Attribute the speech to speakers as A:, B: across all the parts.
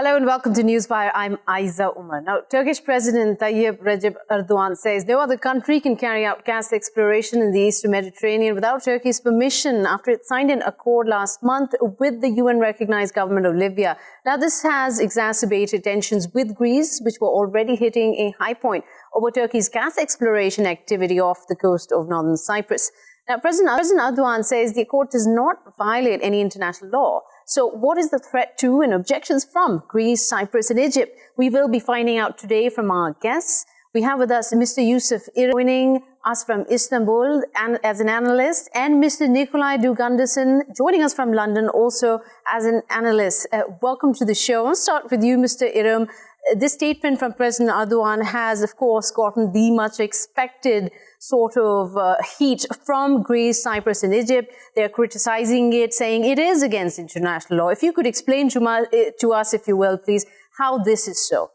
A: Hello and welcome to Newswire. I'm Ayza Omar. Now, Turkish President Tayyip Recep Erdogan says no other country can carry out gas exploration in the Eastern Mediterranean without Turkey's permission after it signed an accord last month with the UN-recognized government of Libya. Now, this has exacerbated tensions with Greece, which were already hitting a high point over Turkey's gas exploration activity off the coast of northern Cyprus. Now, President Erdogan says the accord does not violate any international law. So what is the threat to and objections from Greece, Cyprus and Egypt? We will be finding out today from our guests. We have with us Mr. Yusuf Erim, joining us from Istanbul and as an analyst, and Mr. Nicolai Due Gundersen, joining us from London also as an analyst. Welcome to the show. I'll start with you, Mr. Erim. This statement from President Erdogan has, of course, gotten the much expected sort of heat from Greece, Cyprus and Egypt. They're criticizing it, saying it is against international law. If you could explain to us, if you will, please, how this is so.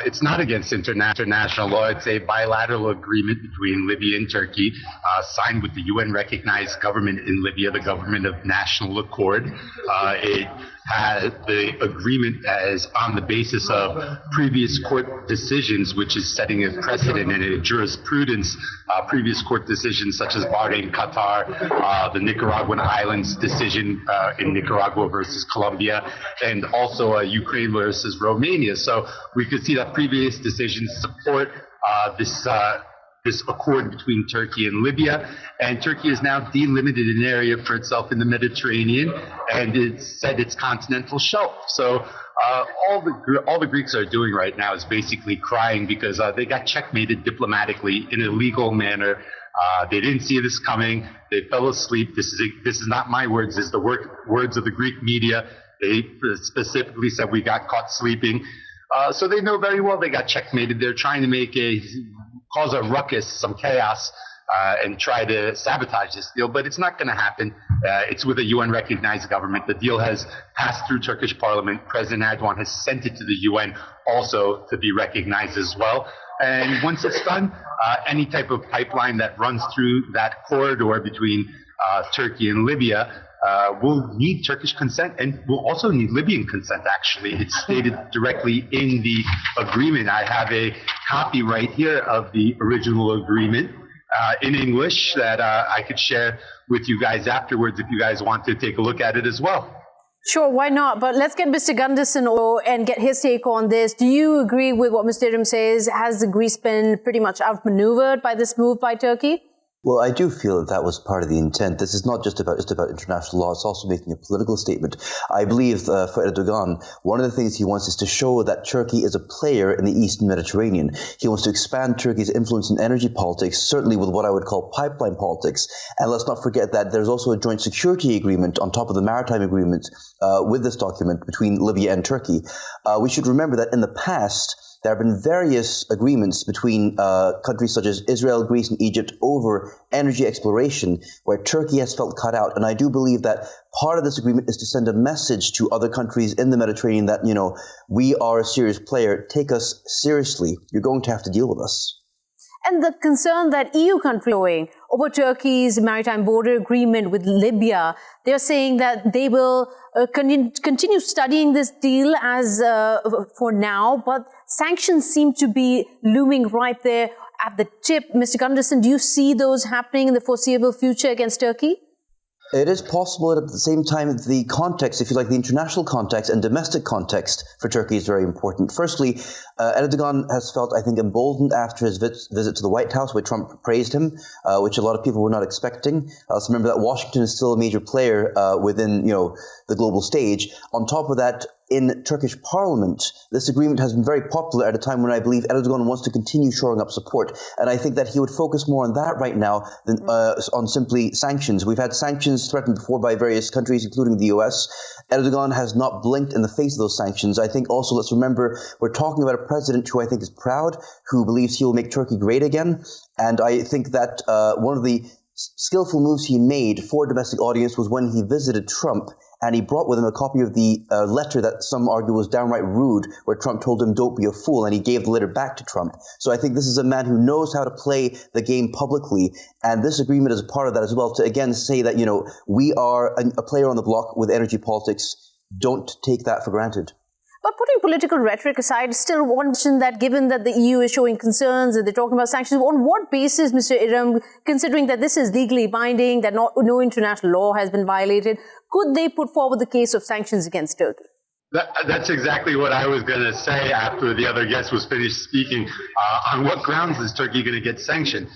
B: It's not against international law. It's a bilateral agreement between Libya and Turkey, signed with the UN-recognized government in Libya, the government of national accord. The agreement is on the basis of previous court decisions, which is setting a precedent and a jurisprudence. Previous court decisions such as Bahrain, Qatar, the Nicaraguan islands decision in Nicaragua versus Colombia, and also Ukraine versus Romania. So we could see that previous decisions support this accord between Turkey and Libya, and Turkey has now delimited an area for itself in the Mediterranean, and it's set its continental shelf. So all the Greeks are doing right now is basically crying because they got checkmated diplomatically in a legal manner. They didn't see this coming. They fell asleep. This is not my words. This is the words of the Greek media. They specifically said we got caught sleeping. So they know very well they got checkmated. They're trying to cause a ruckus, some chaos, and try to sabotage this deal, but it's not going to happen. It's with a UN-recognized government. The deal has passed through Turkish parliament. President Erdogan has sent it to the UN also to be recognized as well. And once it's done, any type of pipeline that runs through that corridor between Turkey and Libya will need Turkish consent and will also need Libyan consent, actually. It's stated directly in the agreement. I have a copy right here of the original agreement in English that I could share with you guys afterwards if you guys want to take a look at it as well.
A: Sure, why not? But let's get Mr. Gundersen and get his take on this. Do you agree with what Mr. Erim says? Has Greece been pretty much outmaneuvered by this move by Turkey?
C: Well, I do feel that was part of the intent. This is not just about international law. It's also making a political statement. I believe for Erdogan, one of the things he wants is to show that Turkey is a player in the Eastern Mediterranean. He wants to expand Turkey's influence in energy politics, certainly with what I would call pipeline politics. And let's not forget that there's also a joint security agreement on top of the maritime agreement with this document between Libya and Turkey. We should remember that in the past, there have been various agreements between countries such as Israel, Greece, and Egypt over energy exploration, where Turkey has felt cut out. And I do believe that part of this agreement is to send a message to other countries in the Mediterranean that, we are a serious player. Take us seriously. You're going to have to deal with us.
A: And the concern that EU countries are showing over Turkey's maritime border agreement with Libya, they're saying that they will continue studying this deal as for now, but sanctions seem to be looming right there at the tip. Mr. Gundersen, do you see those happening in the foreseeable future against Turkey?
C: It is possible that at the same time, the context, if you like, the international context and domestic context for Turkey is very important. Firstly, Erdogan has felt, I think, emboldened after his visit to the White House, where Trump praised him, which a lot of people were not expecting. So remember that Washington is still a major player within, the global stage. On top of that, in Turkish parliament, this agreement has been very popular at a time when I believe Erdogan wants to continue shoring up support. And I think that he would focus more on that right now than on simply sanctions. We've had sanctions threatened before by various countries, including the US. Erdogan has not blinked in the face of those sanctions. I think also, let's remember, we're talking about a president who I think is proud, who believes he will make Turkey great again. And I think that one of the skillful moves he made for a domestic audience was when he visited Trump, and he brought with him a copy of the letter that some argue was downright rude, where Trump told him, "Don't be a fool," and he gave the letter back to Trump. So I think this is a man who knows how to play the game publicly, and this agreement is a part of that as well, to again say that, we are a player on the block with energy politics. Don't take that for granted.
A: But putting political rhetoric aside, still one question that given that the EU is showing concerns and they're talking about sanctions, on what basis, Mr. Erim, considering that this is legally binding, that no international law has been violated, could they put forward the case of sanctions against Turkey?
B: That's exactly what I was going to say after the other guest was finished speaking. On what grounds is Turkey going to get sanctioned?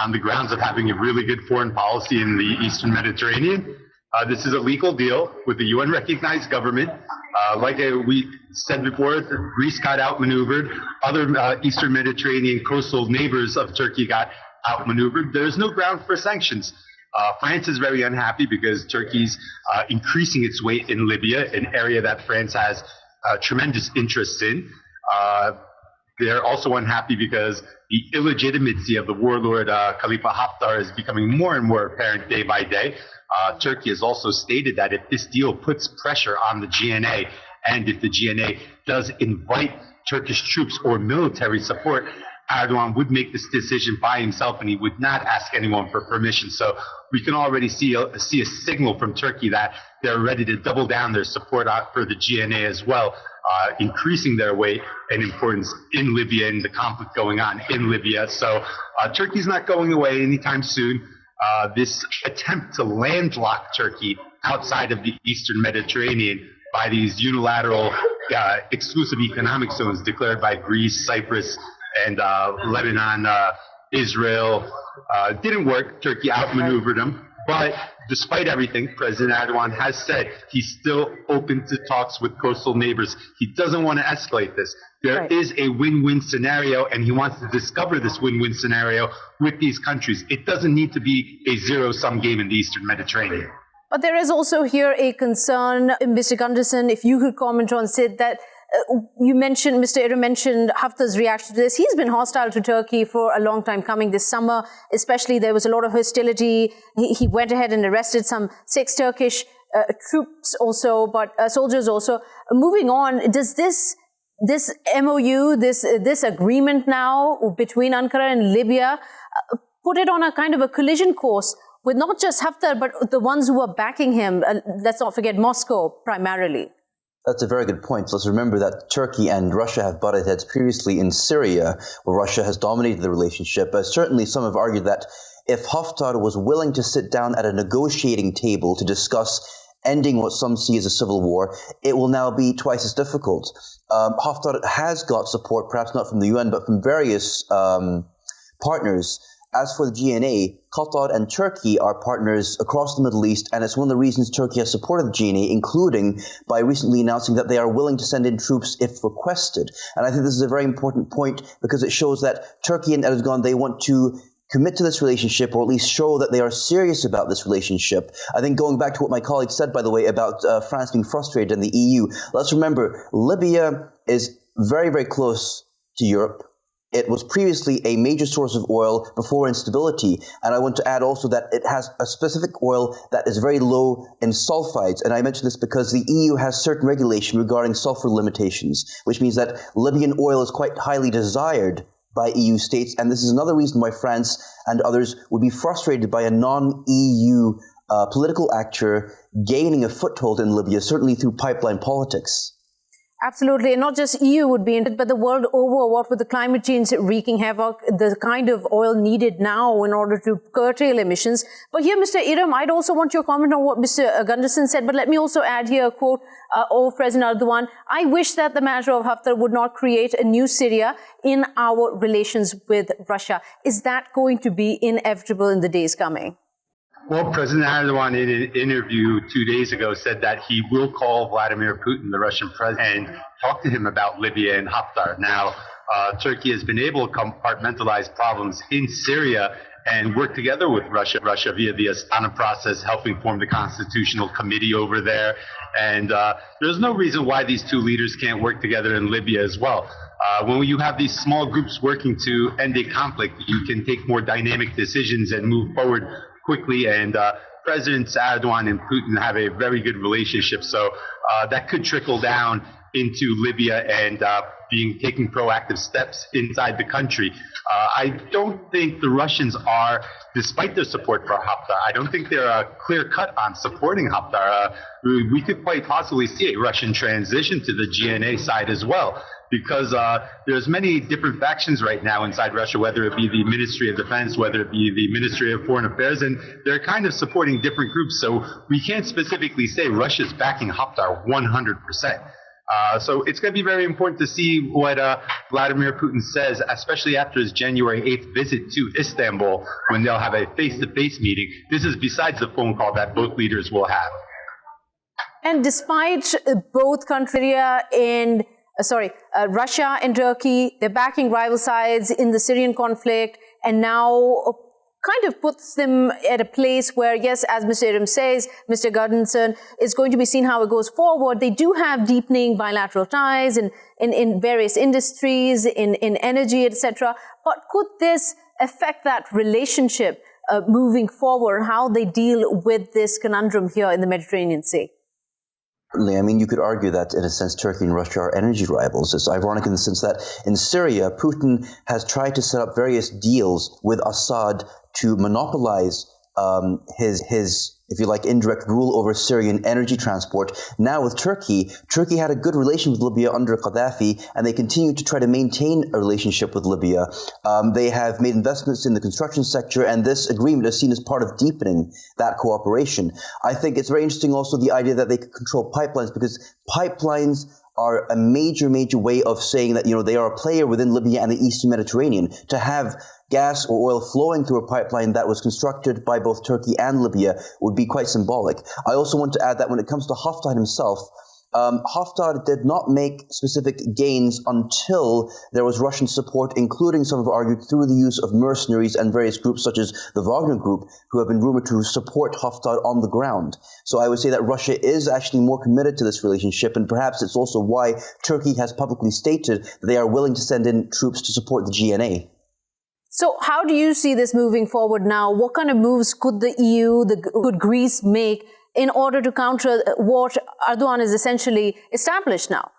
B: On the grounds of having a really good foreign policy in the Eastern Mediterranean. This is a legal deal with the UN-recognized government. Like we said before, Greece got outmaneuvered. Other Eastern Mediterranean coastal neighbors of Turkey got outmaneuvered. There's no ground for sanctions. France is very unhappy because Turkey's increasing its weight in Libya, an area that France has tremendous interest in. They're also unhappy because the illegitimacy of the warlord Khalifa Haftar is becoming more and more apparent day by day. Turkey has also stated that if this deal puts pressure on the GNA, and if the GNA does invite Turkish troops or military support, Erdogan would make this decision by himself and he would not ask anyone for permission. So we can already see a signal from Turkey that they're ready to double down their support for the GNA as well, increasing their weight and importance in Libya and the conflict going on in Libya. So Turkey's not going away anytime soon. This attempt to landlock Turkey outside of the Eastern Mediterranean by these unilateral exclusive economic zones declared by Greece, Cyprus, and Lebanon, Israel, didn't work. Turkey outmaneuvered them. But despite everything, President Erdogan has said he's still open to talks with coastal neighbors. He doesn't want to escalate this. There is a win-win scenario, and he wants to discover this win-win scenario with these countries. It doesn't need to be a zero-sum game in the Eastern Mediterranean.
A: But there is also here a concern, Mr. Gundersen, if you could comment on Sid, that you mentioned, Mr. Erim mentioned Haftar's reaction to this. He's been hostile to Turkey for a long time coming. This summer, especially, there was a lot of hostility. He went ahead and arrested some 6 Turkish troops also, but soldiers also. Moving on, does this MOU, this agreement now between Ankara and Libya, put it on a kind of a collision course with not just Haftar, but the ones who are backing him? Let's not forget Moscow primarily.
C: That's a very good point. Let's remember that Turkey and Russia have butted heads previously in Syria, where Russia has dominated the relationship. Certainly some have argued that if Haftar was willing to sit down at a negotiating table to discuss ending what some see as a civil war, it will now be twice as difficult. Haftar has got support, perhaps not from the UN, but from various partners. As for the GNA, Qatar and Turkey are partners across the Middle East, and it's one of the reasons Turkey has supported the GNA, including by recently announcing that they are willing to send in troops if requested. And I think this is a very important point because it shows that Turkey and Erdogan, they want to commit to this relationship, or at least show that they are serious about this relationship. I think going back to what my colleague said, by the way, about France being frustrated in the EU, let's remember Libya is very, very close to Europe. It was previously a major source of oil before instability. And I want to add also that it has a specific oil that is very low in sulfides. And I mention this because the EU has certain regulation regarding sulfur limitations, which means that Libyan oil is quite highly desired by EU states. And this is another reason why France and others would be frustrated by a non-EU political actor gaining a foothold in Libya, certainly through pipeline politics.
A: Absolutely. And not just EU would be in it, but the world over, what with the climate change wreaking havoc, the kind of oil needed now in order to curtail emissions. But here, Mr. Erim, I'd also want your comment on what Mr. Gundersen said, but let me also add here a quote of President Erdogan. I wish that the matter of Haftar would not create a new Syria in our relations with Russia. Is that going to be inevitable in the days coming?
B: Well, President Erdogan, in an interview 2 days ago, said that he will call Vladimir Putin, the Russian president, and talk to him about Libya and Haftar. Now, Turkey has been able to compartmentalize problems in Syria and work together with Russia via the Astana process, helping form the constitutional committee over there. And there's no reason why these two leaders can't work together in Libya as well. When you have these small groups working to end a conflict, you can take more dynamic decisions and move forward quickly, and Presidents Erdogan and Putin have a very good relationship, so that could trickle down into Libya and taking proactive steps inside the country. I don't think the Russians are, despite their support for Haftar, I don't think they're clear cut on supporting Haftar. We could quite possibly see a Russian transition to the GNA side as well, because there's many different factions right now inside Russia, whether it be the Ministry of Defense, whether it be the Ministry of Foreign Affairs, and they're kind of supporting different groups. So we can't specifically say Russia's backing Haftar 100%. So it's going to be very important to see what Vladimir Putin says, especially after his January 8th visit to Istanbul, when they'll have a face-to-face meeting. This is besides the phone call that both leaders will have.
A: And despite both countries and Russia and Turkey, they're backing rival sides in the Syrian conflict, and now kind of puts them at a place where, yes, as Mr. Erim says, Mr. Gundersen, it's going to be seen how it goes forward. They do have deepening bilateral ties in various industries, in energy, etc. But could this affect that relationship moving forward, how they deal with this conundrum here in the Mediterranean Sea?
C: Certainly. I mean, you could argue that, in a sense, Turkey and Russia are energy rivals. It's ironic in the sense that in Syria, Putin has tried to set up various deals with Assad to monopolize his, if you like, indirect rule over Syrian energy transport. Now with Turkey, Turkey had a good relation with Libya under Gaddafi, and they continue to try to maintain a relationship with Libya. They have made investments in the construction sector, and this agreement is seen as part of deepening that cooperation. I think it's very interesting also the idea that they could control pipelines, because pipelines are a major way of saying that, they are a player within Libya and the Eastern Mediterranean. To have gas or oil flowing through a pipeline that was constructed by both Turkey and Libya would be quite symbolic. I also want to add that when it comes to Haftar himself, Haftar did not make specific gains until there was Russian support, including, some have argued, through the use of mercenaries and various groups such as the Wagner Group, who have been rumored to support Haftar on the ground. So I would say that Russia is actually more committed to this relationship, and perhaps it's also why Turkey has publicly stated that they are willing to send in troops to support the GNA.
A: So how do you see this moving forward now? What kind of moves could the EU, could Greece make in order to counter what Erdogan is essentially established now?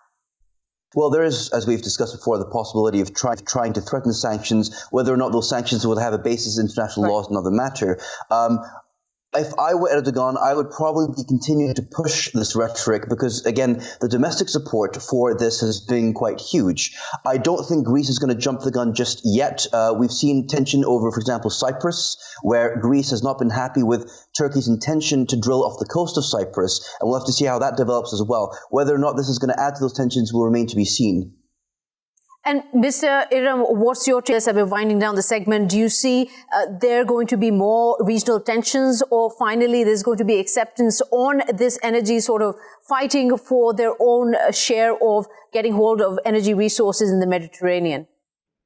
C: Well, there is, as we've discussed before, the possibility of trying to threaten sanctions. Whether or not those sanctions would have a basis in international law is another matter. If I were Erdogan, I would probably be continuing to push this rhetoric because, again, the domestic support for this has been quite huge. I don't think Greece is going to jump the gun just yet. We've seen tension over, for example, Cyprus, where Greece has not been happy with Turkey's intention to drill off the coast of Cyprus, and we'll have to see how that develops as well. Whether or not this is going to add to those tensions will remain to be seen.
A: And Mr. Erim, what's your take as we're winding down the segment? Do you see there going to be more regional tensions, or finally there's going to be acceptance on this energy sort of fighting for their own share of getting hold of energy resources in the Mediterranean?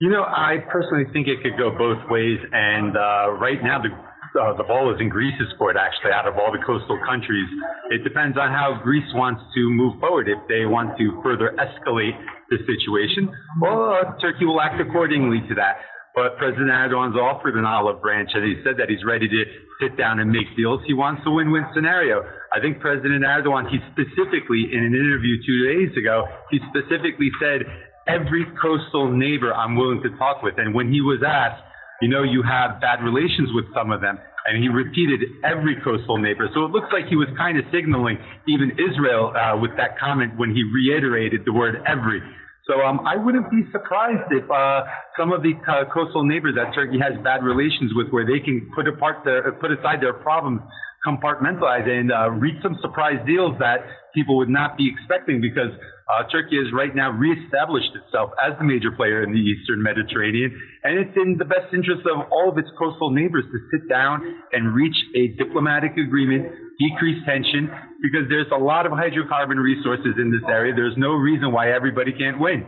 B: I personally think it could go both ways. And right now, the ball is in Greece's court, actually, out of all the coastal countries. It depends on how Greece wants to move forward. If they want to further escalate the situation, well, Turkey will act accordingly to that. But President Erdogan's offered an olive branch, and he said that he's ready to sit down and make deals. He wants a win-win scenario. I think President Erdogan, he specifically, in an interview 2 days ago, he specifically said, every coastal neighbor I'm willing to talk with. And when he was asked, you have bad relations with some of them, and he repeated every coastal neighbor. So it looks like he was kind of signaling even Israel with that comment when he reiterated the word every. So I wouldn't be surprised if some of the coastal neighbors that Turkey has bad relations with, where they can put aside their problems, compartmentalize, and reach some surprise deals that people would not be expecting, because Turkey has right now reestablished itself as the major player in the Eastern Mediterranean, and it's in the best interest of all of its coastal neighbors to sit down and reach a diplomatic agreement, decrease tension, because there's a lot of hydrocarbon resources in this area. There's no reason why everybody can't win.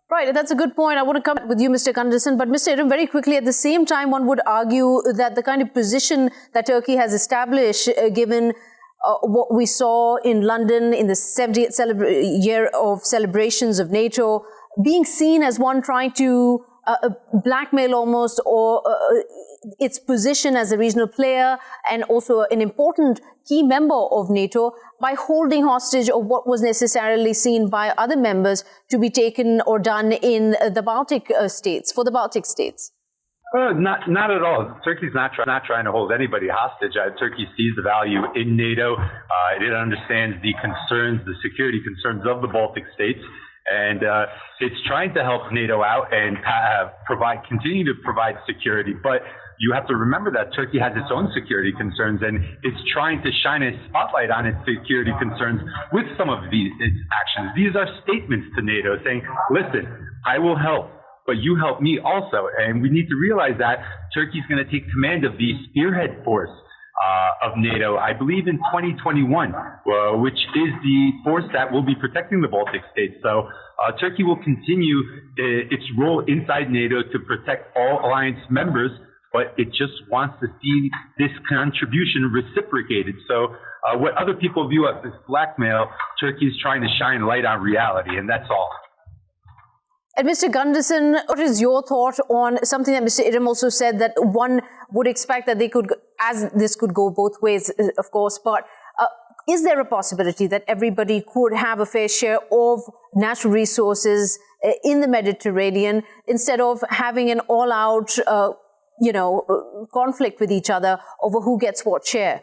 A: Right, that's a good point. I want to come with you, Mr. Gundersen. But Mr. Erim, very quickly, at the same time, one would argue that the kind of position that Turkey has established, given what we saw in London in the 70th year of celebrations of NATO, being seen as one trying to blackmail almost, or its position as a regional player and also an important key member of NATO by holding hostage of what was necessarily seen by other members to be taken or done in the Baltic states, for the Baltic states?
B: Not at all. Turkey's not trying to hold anybody hostage. Turkey sees the value in NATO. It understands the concerns, the security concerns of the Baltic states. And it's trying to help NATO out and continue to provide security. But you have to remember that Turkey has its own security concerns, and it's trying to shine a spotlight on its security concerns with some of its actions. These are statements to NATO saying, listen, I will help, but you help me also. And we need to realize that Turkey's going to take command of the spearhead force of NATO, I believe in 2021, which is the force that will be protecting the Baltic states. So Turkey will continue its role inside NATO to protect all alliance members, but it just wants to see this contribution reciprocated. So what other people view as blackmail, Turkey is trying to shine light on reality, and that's all.
A: And Mr. Gundersen, what is your thought on something that Mr. Erim also said, that one would expect that they could, as this could go both ways, of course, but is there a possibility that everybody could have a fair share of natural resources in the Mediterranean instead of having an all-out, conflict with each other over who gets what share?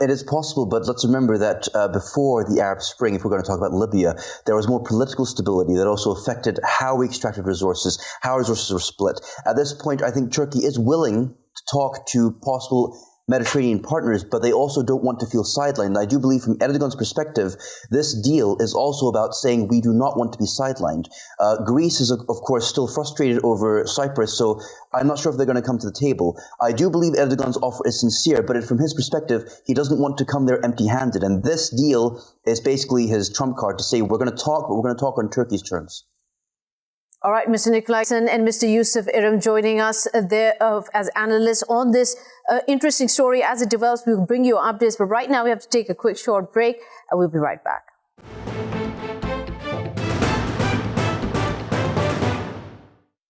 C: It is possible, but let's remember that before the Arab Spring, if we're going to talk about Libya, there was more political stability that also affected how we extracted resources, how resources were split. At this point, I think Turkey is willing to talk to possible Mediterranean partners, but they also don't want to feel sidelined. I do believe from Erdogan's perspective, this deal is also about saying we do not want to be sidelined. Greece is, of course, still frustrated over Cyprus, so I'm not sure if they're going to come to the table. I do believe Erdogan's offer is sincere, but from his perspective, he doesn't want to come there empty-handed. And this deal is basically his trump card to say we're going to talk, but we're going to talk on Turkey's terms.
A: All right, Mr. Nicolai and Mr. Yusuf Erim joining us there as analysts on this interesting story. As it develops, we will bring you updates. But right now, we have to take a quick short break, and we'll be right back.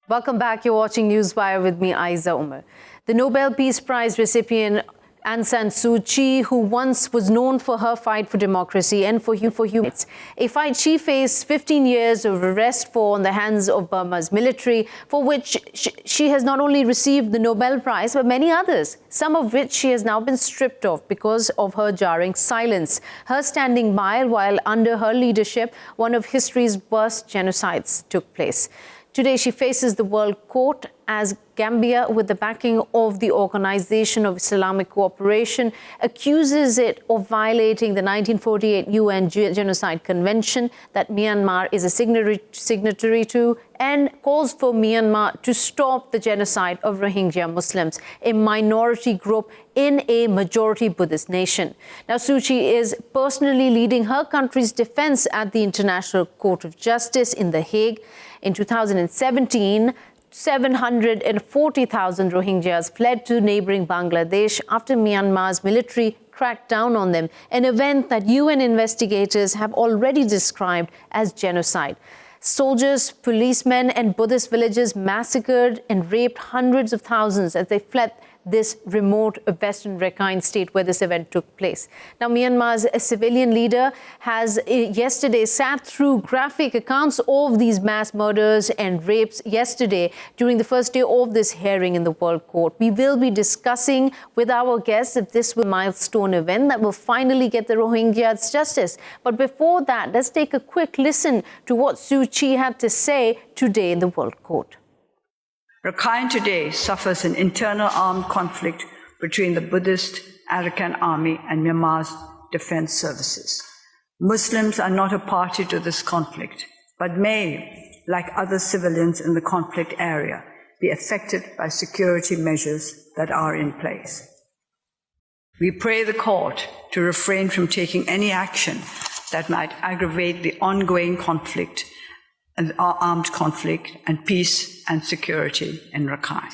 A: Welcome back. You're watching Newswire with me, Ayza Omar. The Nobel Peace Prize recipient Aung San Suu Kyi, who once was known for her fight for democracy and for human rights, a fight she faced 15 years of arrest for on the hands of Burma's military, for which she has not only received the Nobel Prize, but many others, some of which she has now been stripped of because of her jarring silence, her standing by while under her leadership, one of history's worst genocides took place. Today, she faces the World Court as Gambia, with the backing of the Organization of Islamic Cooperation, accuses it of violating the 1948 UN Genocide Convention that Myanmar is a signatory to, and calls for Myanmar to stop the genocide of Rohingya Muslims, a minority group in a majority Buddhist nation. Now, Suu Kyi is personally leading her country's defense at the International Court of Justice in The Hague. In 2017, 740,000 Rohingyas fled to neighboring Bangladesh after Myanmar's military cracked down on them, an event that UN investigators have already described as genocide. Soldiers, policemen, and Buddhist villagers massacred and raped hundreds of thousands as they fled this remote Western Rakhine state where this event took place. Now, Myanmar's civilian leader has yesterday sat through graphic accounts of these mass murders and rapes yesterday during the first day of this hearing in the World Court. We will be discussing with our guests if this will be a milestone event that will finally get the Rohingyas justice. But before that, let's take a quick listen to what Suu Kyi had to say today in the World Court.
D: Rakhine today suffers an internal armed conflict between the Buddhist Arakan army and Myanmar's defense services. Muslims are not a party to this conflict, but may, like other civilians in the conflict area, be affected by security measures that are in place. We pray the court to refrain from taking any action that might aggravate the ongoing conflict and armed conflict and peace and security in Rakhine.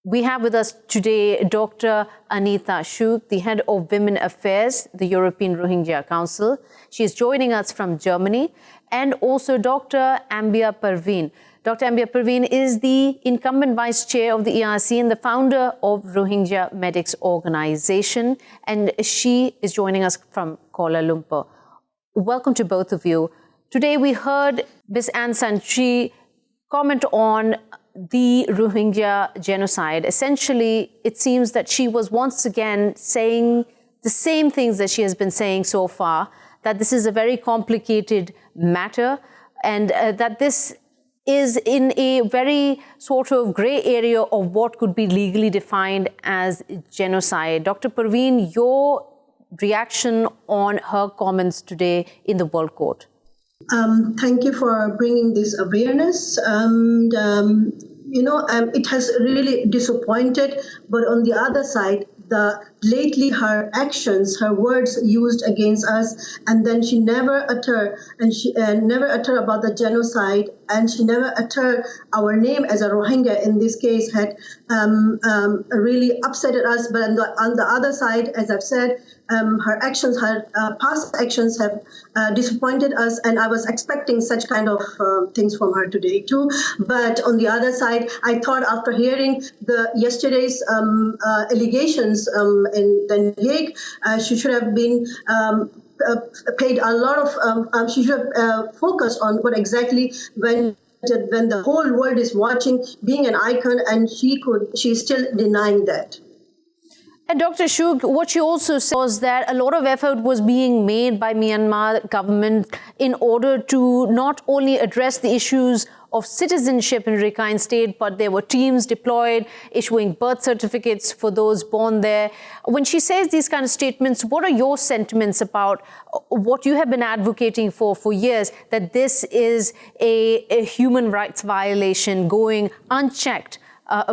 A: We have with us today Dr. Anita Schug, the head of Women Affairs, the European Rohingya Council. She is joining us from Germany, and also Dr. Ambia Perveen. Dr. Ambia Perveen is the incumbent vice chair of the ERC and the founder of Rohingya Medics Organization, and she is joining us from Kuala Lumpur. Welcome to both of you. Today we heard Ms. Aung San Suu Kyi comment on the Rohingya genocide. Essentially, it seems that she was once again saying the same things that she has been saying so far, that this is a very complicated matter and that this is in a very sort of grey area of what could be legally defined as genocide. Dr. Perveen, your reaction on her comments today in the World Court?
E: Thank you for bringing this awareness. It has really disappointed, but on the other side, lately her actions, her words used against us, and then she never utter about the genocide, and she never utter our name as a Rohingya in this case had really upset us. But on the other side, as I've said, her actions, her past actions have disappointed us, and I was expecting such kind of things from her today too. But on the other side, I thought after hearing yesterday's allegations in The Hague, she should have been paid a lot of. She should have focused on what exactly when the whole world is watching, being an icon, and she's still denying that.
A: And Dr. Schug, what she also said was that a lot of effort was being made by Myanmar government in order to not only address the issues of citizenship in Rakhine State, but there were teams deployed issuing birth certificates for those born there. When she says these kind of statements, what are your sentiments about what you have been advocating for years, that this is a human rights violation going unchecked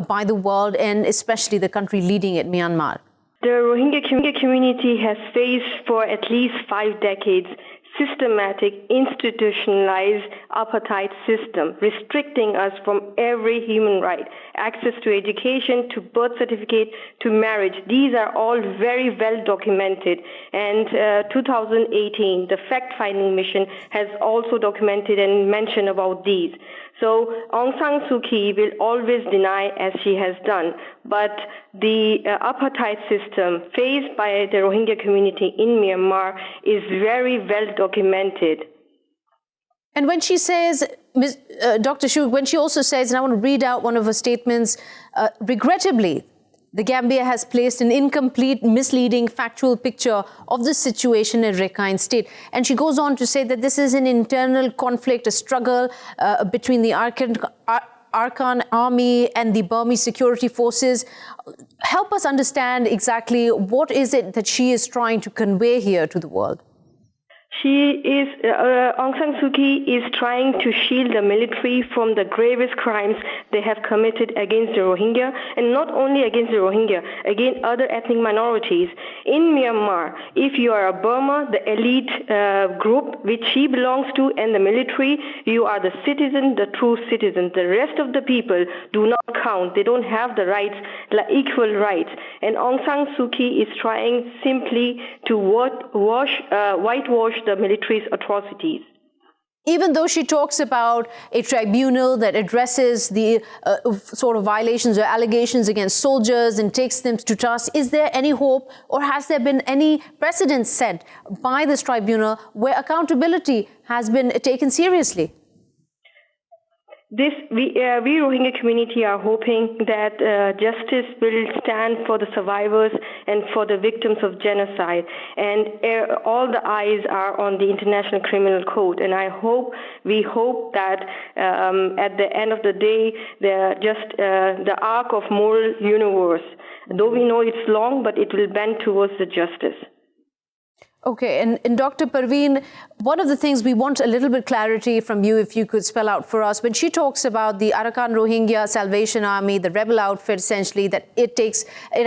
A: by the world, and especially the country leading it, Myanmar?
F: The Rohingya community has faced for at least 5 decades systematic, institutionalized apartheid system, restricting us from every human right, access to education, to birth certificate, to marriage. These are all very well documented. And 2018, the fact-finding mission has also documented and mentioned about these. So Aung San Suu Kyi will always deny, as she has done, but the apartheid system faced by the Rohingya community in Myanmar is very well documented.
A: And when she says, Dr. Schug, when she also says, and I want to read out one of her statements, regrettably, the Gambia has placed an incomplete, misleading, factual picture of the situation in Rakhine State. And she goes on to say that this is an internal conflict, a struggle between the Arakan army and the Burmese security forces. Help us understand exactly what is it that she is trying to convey here to the world.
F: Aung San Suu Kyi is trying to shield the military from the gravest crimes they have committed against the Rohingya, and not only against the Rohingya, against other ethnic minorities. In Myanmar, if you are a Burma, the elite group which she belongs to, and the military, you are the citizen, the true citizen. The rest of the people do not count. They don't have the rights, like equal rights. And Aung San Suu Kyi is trying simply to whitewash the military's atrocities.
A: Even though she talks about a tribunal that addresses the sort of violations or allegations against soldiers and takes them to task, is there any hope, or has there been any precedent set by this tribunal where accountability has been taken seriously?
F: We Rohingya community are hoping that justice will stand for the survivors and for the victims of genocide. And all the eyes are on the International Criminal Court. And we hope that at the end of the day, the arc of moral universe, though we know it's long, but it will bend towards the justice.
A: Okay, and Dr. Perveen, one of the things we want a little bit clarity from you, if you could spell out for us, when she talks about the Arakan Rohingya Salvation Army, the rebel outfit, essentially, that it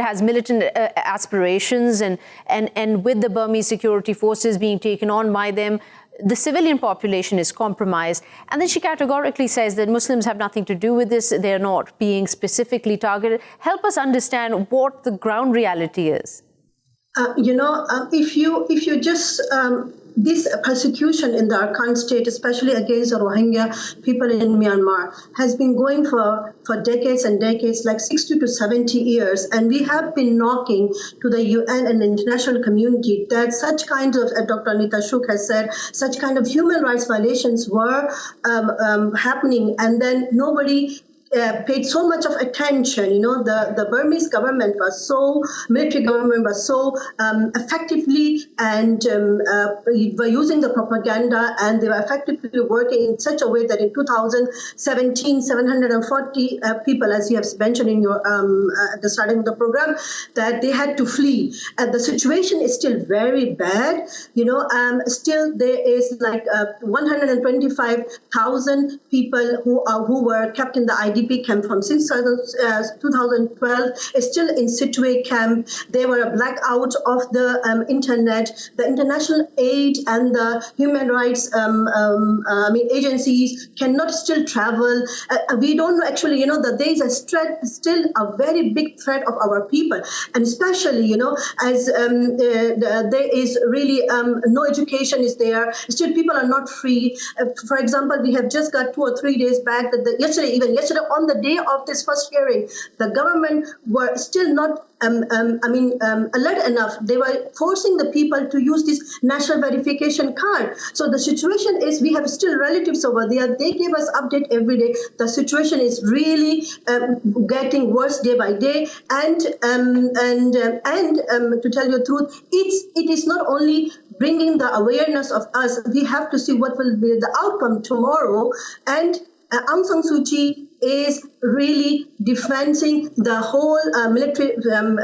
A: has militant aspirations, and with the Burmese security forces being taken on by them, the civilian population is compromised. And then she categorically says that Muslims have nothing to do with this, they're not being specifically targeted. Help us understand what the ground reality is.
E: If you just this persecution in the Arakan state, especially against the Rohingya people in Myanmar, has been going for decades and decades, like 60 to 70 years. And we have been knocking to the UN and the international community that such kinds of, Dr. Anita Schug has said, such kind of human rights violations were happening. And then nobody paid so much of attention. The Burmese government was military government was so effectively and were using the propaganda, and they were effectively working in such a way that in 2017, 740 people, as you have mentioned in your at the starting of the program, that they had to flee. And the situation is still very bad. Still there is like 125,000 people who were kept in the IDP camp from since 2012 is still in Situate camp. There were a blackout of the internet. The international aid and the human rights agencies cannot still travel. We don't know actually, that there is still a very big threat of our people, and especially, as there is really no education is there. Still, people are not free. For example, we have just got 2 or 3 days back that yesterday on the day of this first hearing, the government were still not alert enough. They were forcing the people to use this national verification card. So the situation is, we have still relatives over there. They give us update every day. The situation is really getting worse day by day. And to tell you the truth, it is not only bringing the awareness of us. We have to see what will be the outcome tomorrow. And Aung San Suu Kyi is really defending the whole military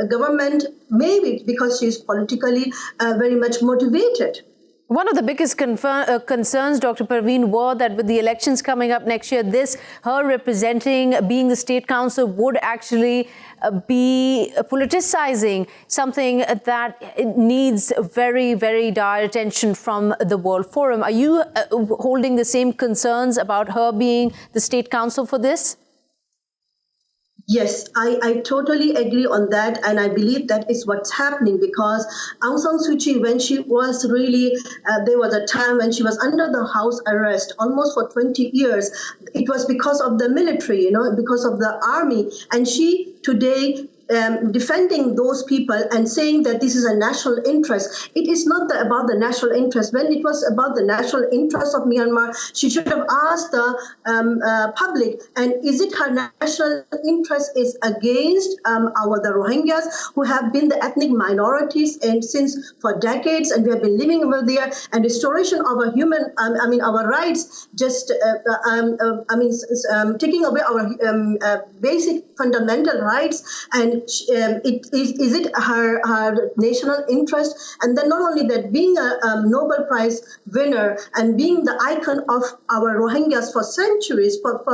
E: government, maybe because she's politically very much motivated.
A: One of the biggest concerns, Dr. Perveen, were that with the elections coming up next year, her representing, being the State Council, would actually be politicizing something that needs very, very dire attention from the World Forum. Are you holding the same concerns about her being the State Council for this?
E: Yes, I totally agree on that, and I believe that is what's happening, because Aung San Suu Kyi, when she was really, there was a time when she was under the house arrest almost for 20 years. It was because of the military, because of the army, and she today defending those people and saying that this is a national interest. It is not about the national interest. When it was about the national interest of Myanmar, she should have asked the public, and is it her national interest is against the Rohingyas, who have been the ethnic minorities since for decades, and we have been living over there, and restoration of our our rights, just taking away our basic fundamental rights, and is it her national interest? And then not only that, being a Nobel Prize winner and being the icon of our Rohingyas for centuries, for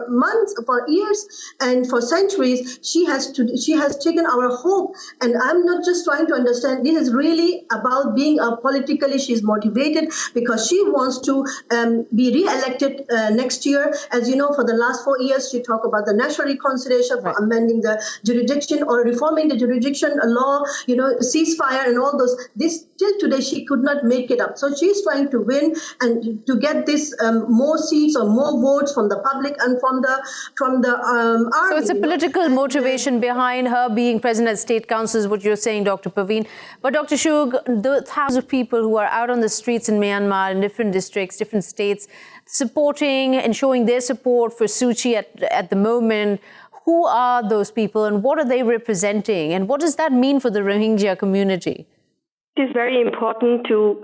E: months, for years, and for centuries, she has taken our hope. And I'm not just trying to understand. This is really about being politically. She's motivated because she wants to be re-elected next year. As you know, for the last 4 years, she talked about the national reconciliation, for amending the jurisdiction or reforming the jurisdiction law, ceasefire and all those. This till today she could not make it up. So she's trying to win and to get this more seats or more votes from the public and from the army.
A: So it's a political motivation behind her being president of State Council, is what you're saying, Dr. Perveen. But Dr. Schug, the thousands of people who are out on the streets in Myanmar, in different districts, different states, supporting and showing their support for Suu Kyi at the moment, who are those people and what are they representing? And what does that mean for the Rohingya community?
F: It is very important to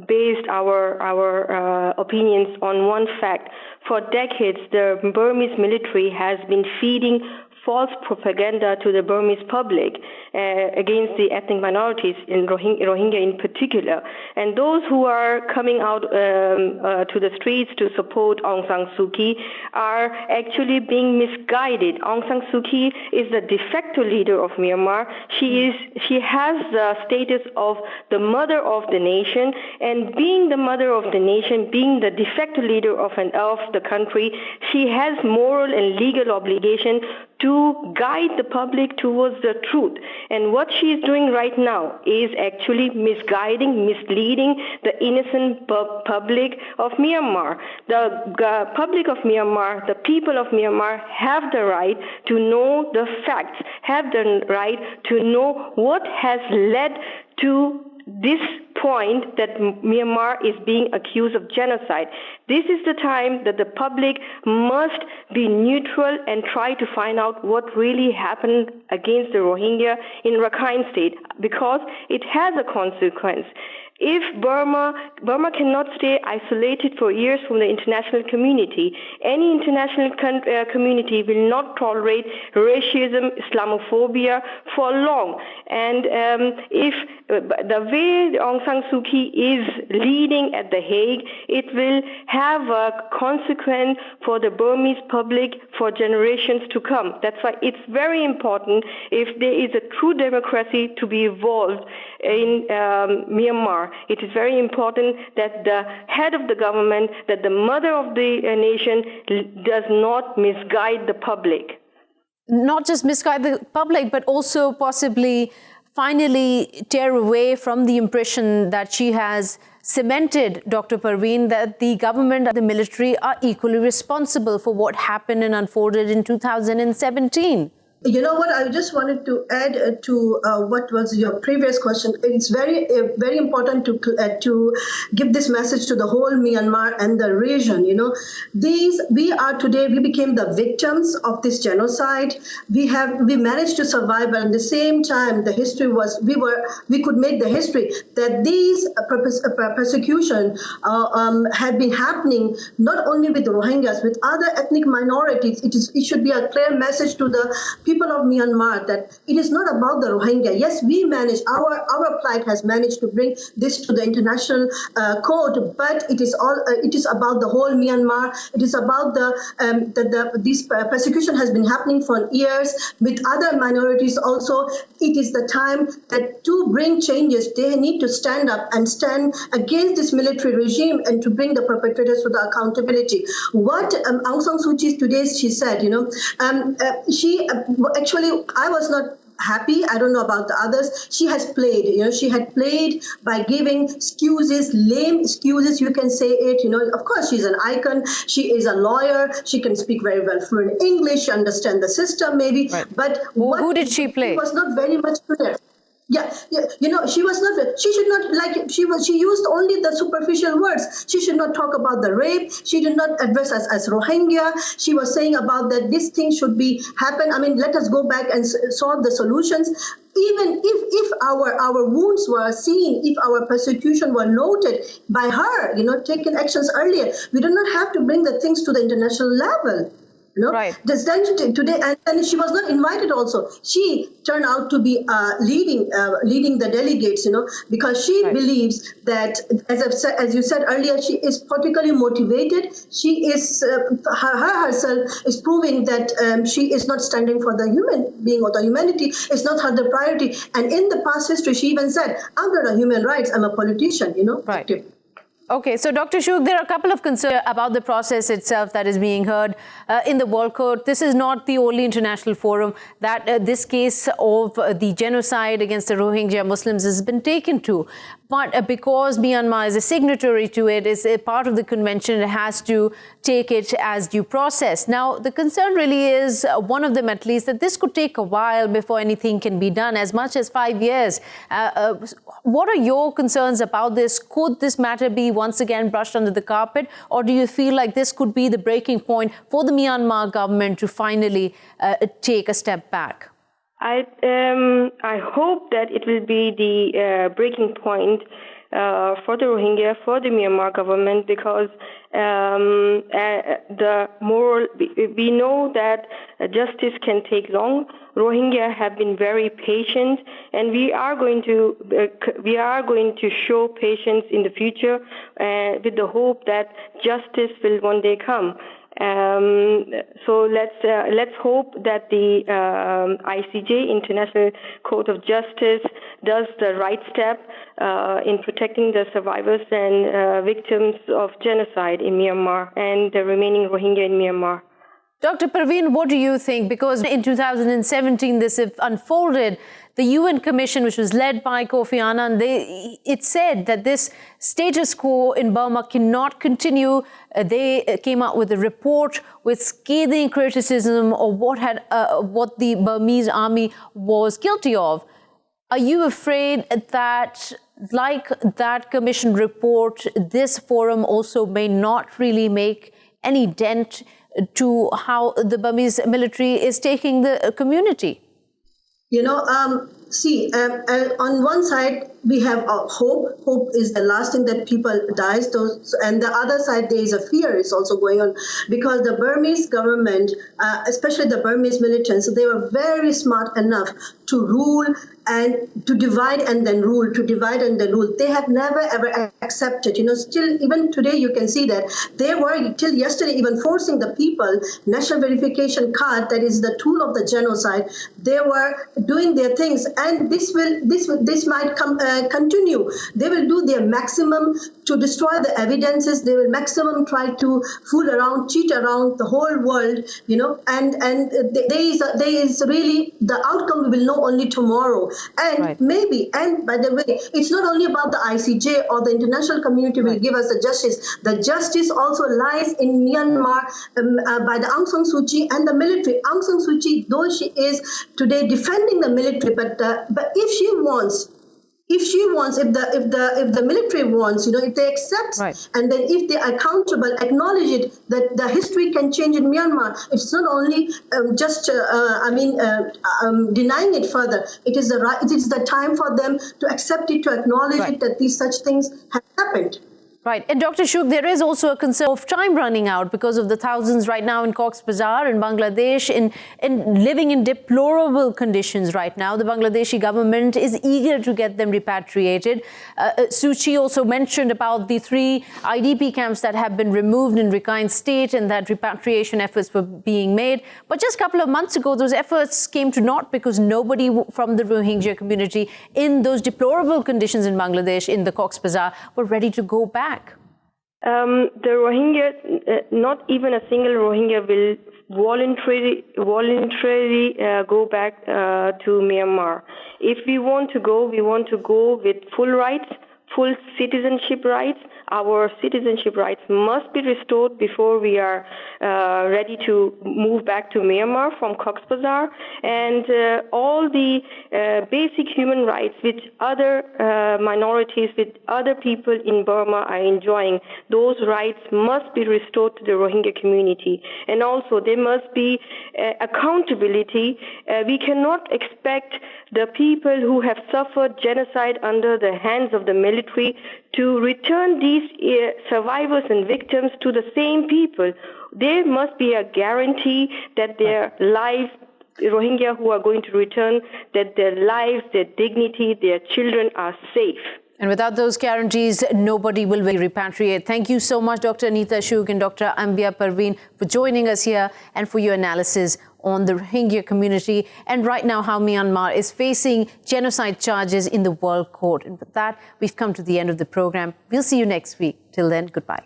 F: base our opinions on one fact. For decades, the Burmese military has been feeding false propaganda to the Burmese public against the ethnic minorities, in Rohingya in particular. And those who are coming out to the streets to support Aung San Suu Kyi are actually being misguided. Aung San Suu Kyi is the de facto leader of Myanmar. She has the status of the mother of the nation, and being the mother of the nation, being the de facto leader of the country, she has moral and legal obligation to guide the public towards the truth. And what she is doing right now is actually misguiding, misleading the innocent public of Myanmar. The public of Myanmar, the people of Myanmar have the right to know the facts, have the right to know what has led to this point that Myanmar is being accused of genocide. This is the time that the public must be neutral and try to find out what really happened against the Rohingya in Rakhine State, because it has a consequence. If Burma cannot stay isolated for years from the international community, any international community will not tolerate racism, Islamophobia for long. And if the way Aung San Suu Kyi is leading at The Hague, it will have a consequence for the Burmese public for generations to come. That's why it's very important, if there is a true democracy to be evolved in Myanmar, it is very important that the head of the government, that the mother of the nation does not misguide the public.
A: Not just misguide the public, but also possibly finally tear away from the impression that she has cemented, Dr. Perveen, that the government and the military are equally responsible for what happened and unfolded in 2017.
E: You know what? I just wanted to add to what was your previous question. It's very important to give this message to the whole Myanmar and the region. You know, we became the victims of this genocide. We managed to survive, but at the same time, the history was we could make the history that these persecution had been happening not only with the Rohingyas, with other ethnic minorities. It should be a clear message to the people of Myanmar that it is not about the Rohingya. Yes, we managed, our plight has managed to bring this to the international court, but it is about the whole Myanmar. It is about this persecution has been happening for years with other minorities also. It is the time that to bring changes, they need to stand up and stand against this military regime and to bring the perpetrators to the accountability. What Aung San Suu Kyi today, she said, actually, I was not happy. I don't know about the others. She has played, she had played by giving excuses, lame excuses, you can say it, Of course, she's an icon. She is a lawyer. She can speak very well fluent English, understand the system maybe. Right. But
A: who did she play?
E: She was not very much clear. Yeah, she was not. She should not She used only the superficial words. She should not talk about the rape. She did not address us as Rohingya. She was saying about that this thing should be happen. I mean, let us go back and solve the solutions. Even if our wounds were seen, if our persecution were noted by her, taken actions earlier, we do not have to bring the things to the international level.
A: Right.
E: Today, and she was not invited also. She turned out to be leading the delegates, because she believes that, as you said earlier, she is politically motivated. She is, herself is proving that she is not standing for the human being or the humanity. It's not her the priority. And in the past history, she even said, under the human rights, I'm a politician,
A: Right.
E: Active.
A: Okay, so Dr. Schug, there are a couple of concerns about the process itself that is being heard in the World Court. This is not the only international forum that this case of the genocide against the Rohingya Muslims has been taken to. But because Myanmar is a signatory to it, is a part of the convention, it has to take it as due process. Now, the concern really is, one of them at least, that this could take a while before anything can be done, as much as 5 years. What are your concerns about this? Could this matter be once again brushed under the carpet? Or do you feel like this could be the breaking point for the Myanmar government to finally take a step back?
F: I hope that it will be the breaking point for the Rohingya, for the Myanmar government, because we know that justice can take long. Rohingya have been very patient, and we are going to show patience in the future, with the hope that justice will one day come. So let's hope that the ICJ, International Court of Justice, does the right step in protecting the survivors and victims of genocide in Myanmar and the remaining Rohingya in Myanmar.
A: Dr. Perveen, what do you think? Because in 2017, this unfolded. The UN Commission, which was led by Kofi Annan, it said that this status quo in Burma cannot continue. They came out with a report with scathing criticism of what the Burmese army was guilty of. Are you afraid that, like that commission report, this forum also may not really make any dent to how the Burmese military is taking the community?
E: On one side, we have hope. Hope is the last thing that people dies. And the other side, there is a fear is also going on, because the Burmese government, especially the Burmese militants, they were very smart enough to rule and to divide and then rule, They have never, ever accepted, still, even today, you can see that they were, till yesterday, even forcing the people, national verification card, that is the tool of the genocide. They were doing their things, and this might continue. They will do their maximum to destroy the evidences. They will maximum try to fool around, cheat around the whole world, and there is really, the outcome we will know only tomorrow. And maybe, and by the way, it's not only about the ICJ or the international community will give us the justice. The justice also lies in Myanmar by the Aung San Suu Kyi and the military. Aung San Suu Kyi, though she is today defending the military, but if she wants, if the military wants, if they accept, and then if they are accountable, acknowledge it, that the history can change in Myanmar. It's not only denying it further. It is the time for them to accept it, to acknowledge it, that these such things have happened.
A: Right. And Dr. Schug, there is also a concern of time running out because of the thousands right now in Cox's Bazar in Bangladesh in living in deplorable conditions right now. The Bangladeshi government is eager to get them repatriated. Suu Kyi also mentioned about the 3 IDP camps that have been removed in Rakhine State and that repatriation efforts were being made. But just a couple of months ago, those efforts came to naught because nobody from the Rohingya community in those deplorable conditions in Bangladesh, in the Cox's Bazar, were ready to go back.
F: The Rohingya, not even a single Rohingya will voluntarily go back to Myanmar. If we want to go with full rights, full citizenship rights. Our citizenship rights must be restored before we are ready to move back to Myanmar from Cox's Bazar. And all the basic human rights which other minorities, with other people in Burma are enjoying, those rights must be restored to the Rohingya community. And also there must be accountability. We cannot expect the people who have suffered genocide under the hands of the military to return these survivors and victims to the same people. There must be a guarantee that their lives, Rohingya who are going to return, that their lives, their dignity, their children are safe.
A: And without those guarantees, nobody will repatriate. Thank you so much, Dr. Anita Schug and Dr. Ambia Perveen, for joining us here and for your analysis on the Rohingya community and right now how Myanmar is facing genocide charges in the World Court. And with that, we've come to the end of the program. We'll see you next week. Till then, goodbye.